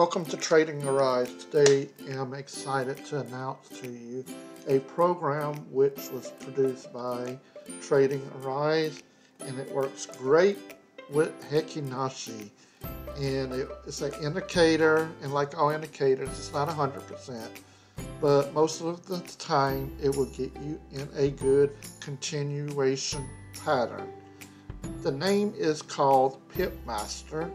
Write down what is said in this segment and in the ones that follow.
Welcome to Trading Arise. Today I'm excited to announce to you a program which was produced by Trading Arise, and it works great with Heikin. And it's an indicator, and like all indicators, it's not 100%, but most of the time it will get you in a good continuation pattern. The name is called Pip Master.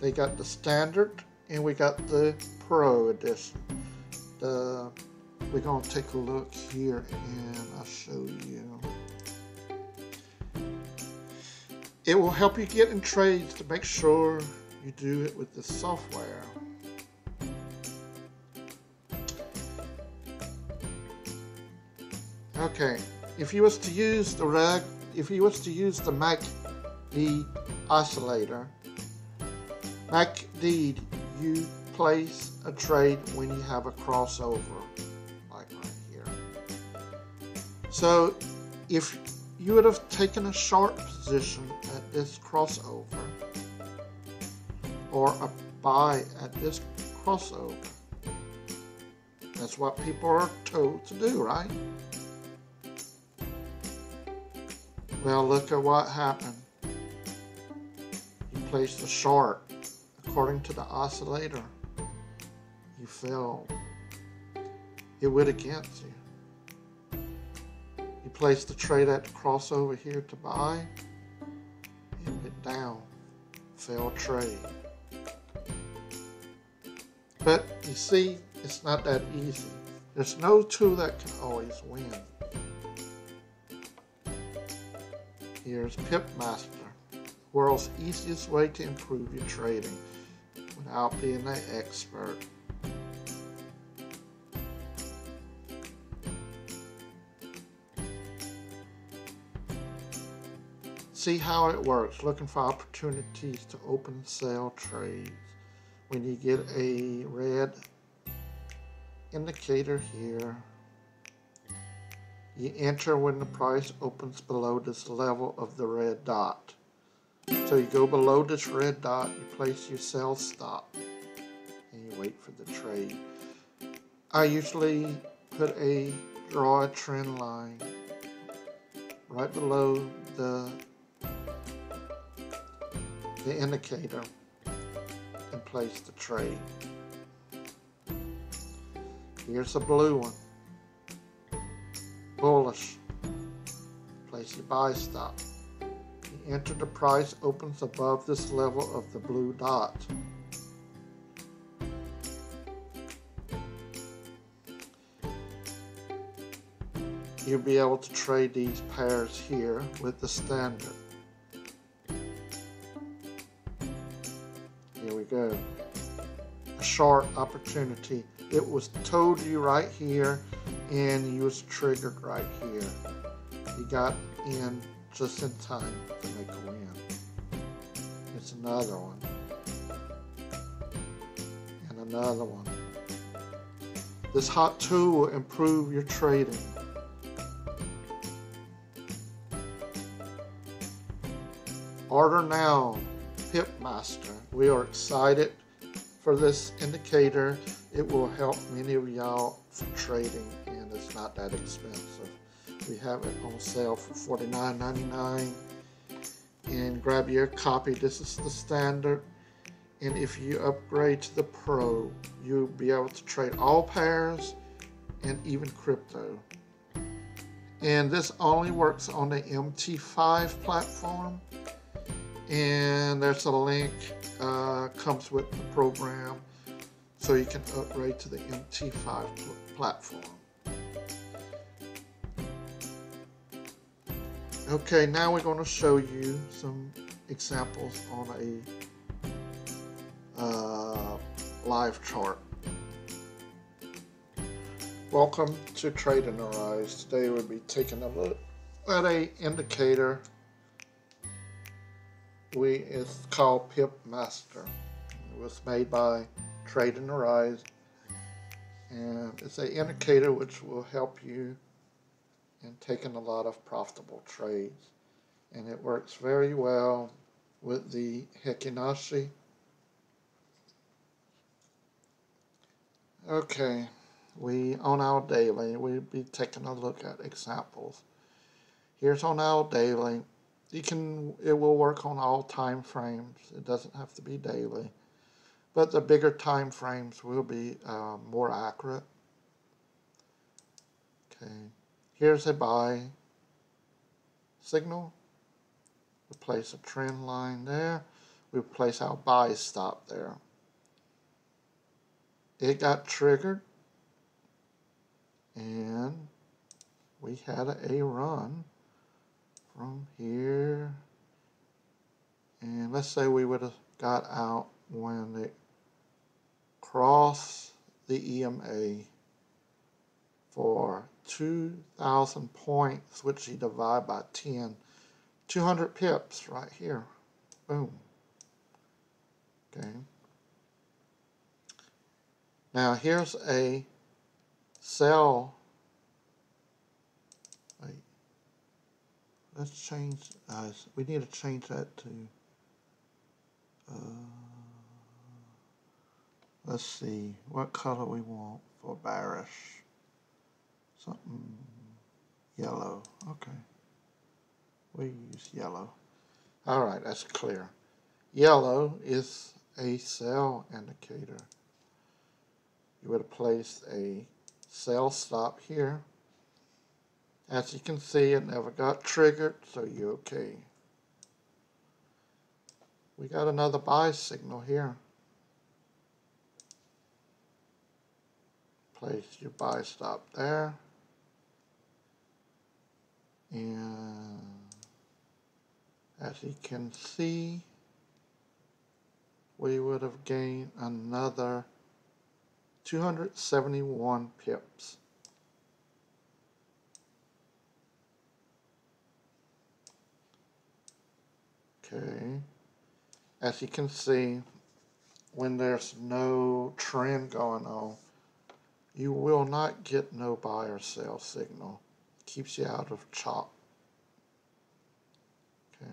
They got the standard and we got the Pro edition. We're going to take a look here and I'll show you. It will help you get in trades to make sure you do it with the software. Okay, if you was to use the MACD oscillator, MACD, you place a trade when you have a crossover, like right here. So if you would have taken a short position at this crossover, or a buy at this crossover, that's what people are told to do, right? Well, look at what happened. You placed a short. According to the oscillator, you fell. It went against you. You placed the trade at the crossover here to buy. It went down. Failed trade. But you see, it's not that easy. There's no tool that can always win. Here's Pip Master, world's easiest way to improve your trading without being an expert. See how it works, looking for opportunities to open sell trades. When you get a red indicator here, you enter when the price opens below this level of the red dot. So you go below this red dot, you place your sell stop, and you wait for the trade. I usually draw a trend line right below the indicator and place the trade. Here's a blue one. Bullish. Place your buy stop. You enter the price opens above this level of the blue dot. You'll be able to trade these pairs here with the standard. Here we go. A short opportunity. It was told you right here, and you was triggered right here. You got in just in time to make a win. It's another one. And another one. This hot tool will improve your trading. Order now, Pip Master. We are excited for this indicator. It will help many of y'all for trading, and it's not that expensive. We have it on sale for $49.99, and grab your copy. This is the standard, and if you upgrade to the Pro, you'll be able to trade all pairs and even crypto. And this only works on the Mt5 platform, and there's a link comes with the program, so you can upgrade to the Mt5 platform. Okay, now we're going to show you some examples on a live chart. Welcome to Trading Arise. Today we'll be taking a look at an indicator. It's called Pip Master. It was made by Trading Arise, and it's an indicator which will help you in taking a lot of profitable trades, and it works very well with the Heikin. Okay, on our daily, we'll be taking a look at examples. Here's on our daily. It will work on all time frames. It doesn't have to be daily, but the bigger time frames will be more accurate. Okay, here's a buy signal. We place a trend line there. We place our buy stop there. It got triggered, and we had a run from here. And let's say we would have got out when it crossed the EMA for 2,000 points, which you divide by 10. 200 pips right here. Boom. Okay. Now here's a sell. Wait. Let's change. We need to change that to. Let's see what color we want for bearish. Something yellow. Okay. We use yellow. All right, that's clear. Yellow is a sell indicator. You would have placed a sell stop here. As you can see, it never got triggered, so you're okay. We got another buy signal here. Place your buy stop there. And as you can see, we would have gained another 271 pips. Okay. As you can see, when there's no trend going on, you will not get no buy or sell signal. It keeps you out of chop. Okay.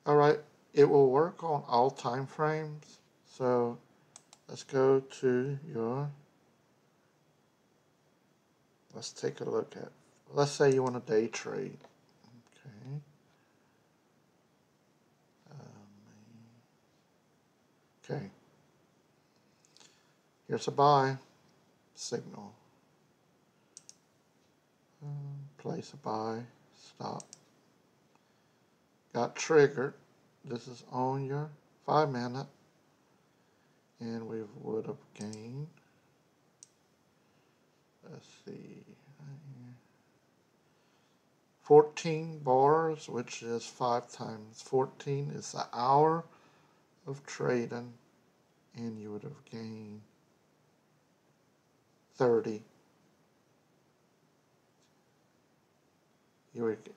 All right, it will work on all time frames. So let's go to let's take a look at, let's say you want to day trade. Okay. Okay. Here's a buy signal. Place a buy, stop. Got triggered. This is on your 5 minute. And we would have gained, let's see, 14 bars, which is 5 times 14 is the hour of trading, and you would have gained 30.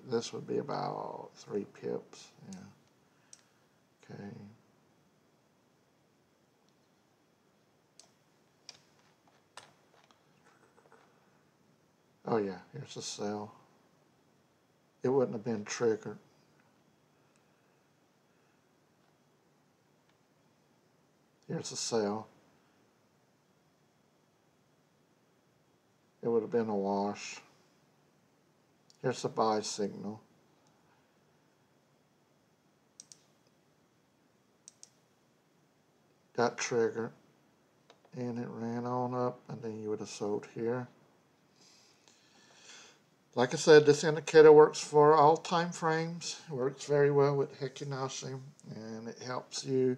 This would be about 3 pips. Yeah. Okay. Oh yeah, here's a sell. It wouldn't have been triggered. Here's a sell. It would have been a wash. Here's a buy signal. Got triggered, and it ran on up, and then you would have sold here. Like I said, this indicator works for all time frames. It works very well with Heikin ashi, and it helps you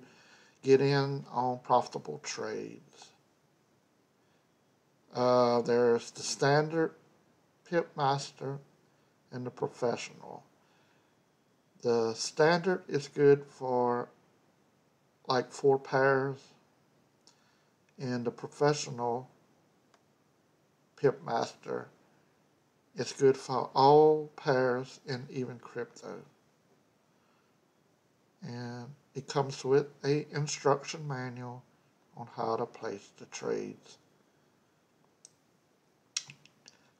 get in on profitable trades. There's the standard, Pip Master, and the professional. The standard is good for like 4 pairs, and the professional Pip Master is good for all pairs and even crypto. And it comes with an instruction manual on how to place the trades.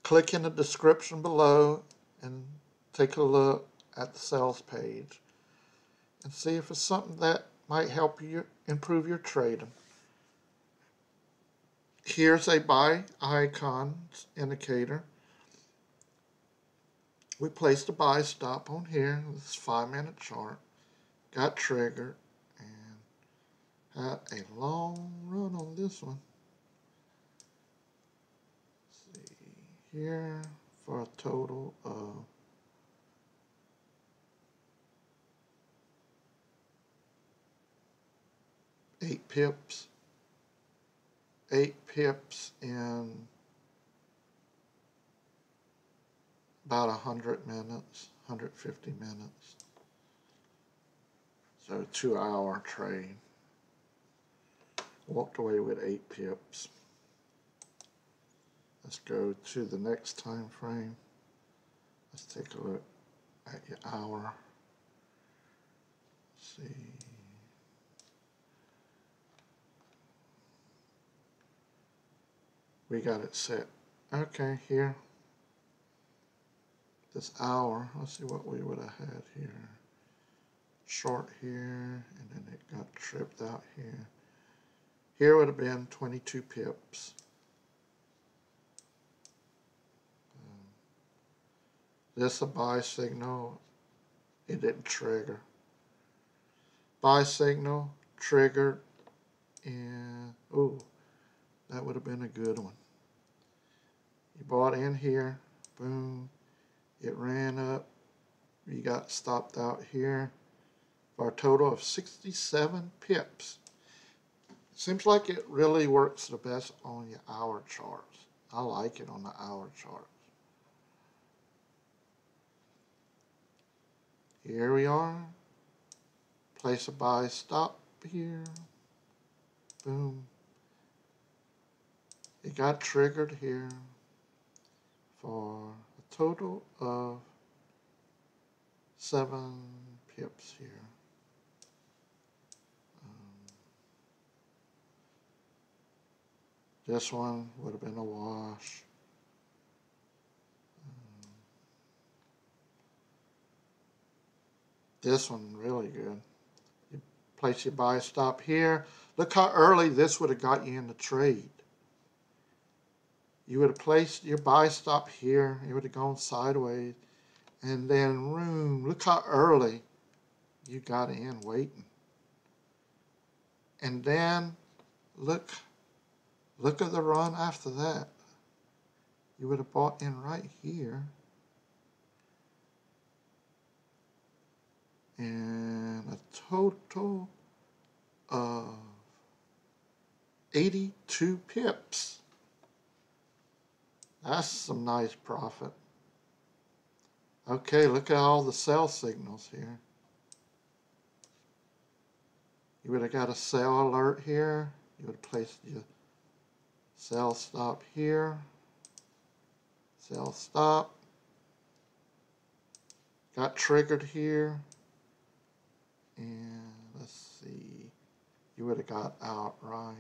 Click in the description below and take a look at the sales page and see if it's something that might help you improve your trading. Here's a buy icon indicator. We placed a buy stop on here. This is 5-minute chart. Got triggered and had a long run on this one. Let's see here for a total of 8 pips. 8 pips in about 100 minutes, 150 minutes. So 2-hour trade. Walked away with 8 pips. Let's go to the next time frame. Let's take a look at your hour. Let's see. We got it set. Okay, here. This hour, let's see what we would have had here. Short here, and then it got tripped out here. Here would have been 22 pips. This a buy signal. It didn't trigger. Buy signal, triggered, and oh, that would have been a good one. You bought in here, boom, it ran up, you got stopped out here for a total of 67 pips. Seems like it really works the best on your hour charts. I like it on the hour charts. Here we are. Place a buy stop here. Boom. It got triggered here for a total of 7 pips here. This one would have been a wash. This one really good. You place your buy stop here. Look how early this would have got you in the trade. You would have placed your buy stop here. You would have gone sideways. And then, room, look how early you got in waiting. And then, look at the run after that. You would have bought in right here. And a total of 82 pips. That's some nice profit. Okay, look at all the sell signals here. You would have got a sell alert here. You would have placed your sell stop here. Sell stop. Got triggered here. And let's see. You would have got out right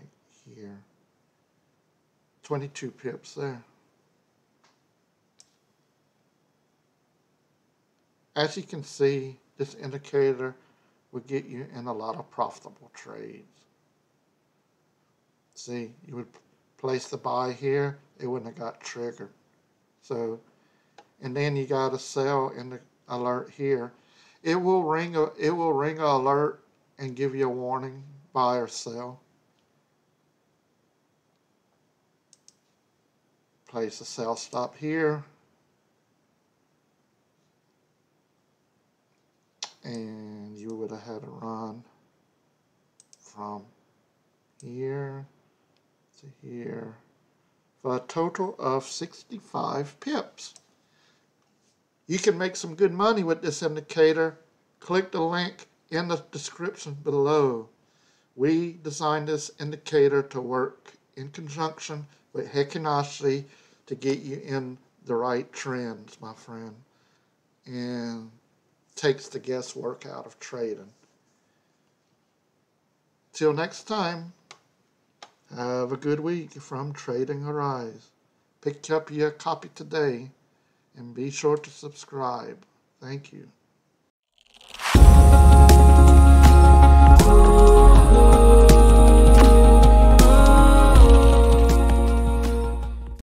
here. 22 pips there. As you can see, this indicator will get you in a lot of profitable trades. See, you would place the buy here, it wouldn't have got triggered. So, and then you got a sell in the alert here. It will ring a alert and give you a warning, buy or sell. Place a sell stop here. And you would have had a run from here to here for a total of 65 pips. You can make some good money with this indicator. Click the link in the description below. We designed this indicator to work in conjunction with Heikin ashi to get you in the right trends, my friend. And takes the guesswork out of trading. Till next time, have a good week from Trading Arise. Pick up your copy today and be sure to subscribe. Thank you.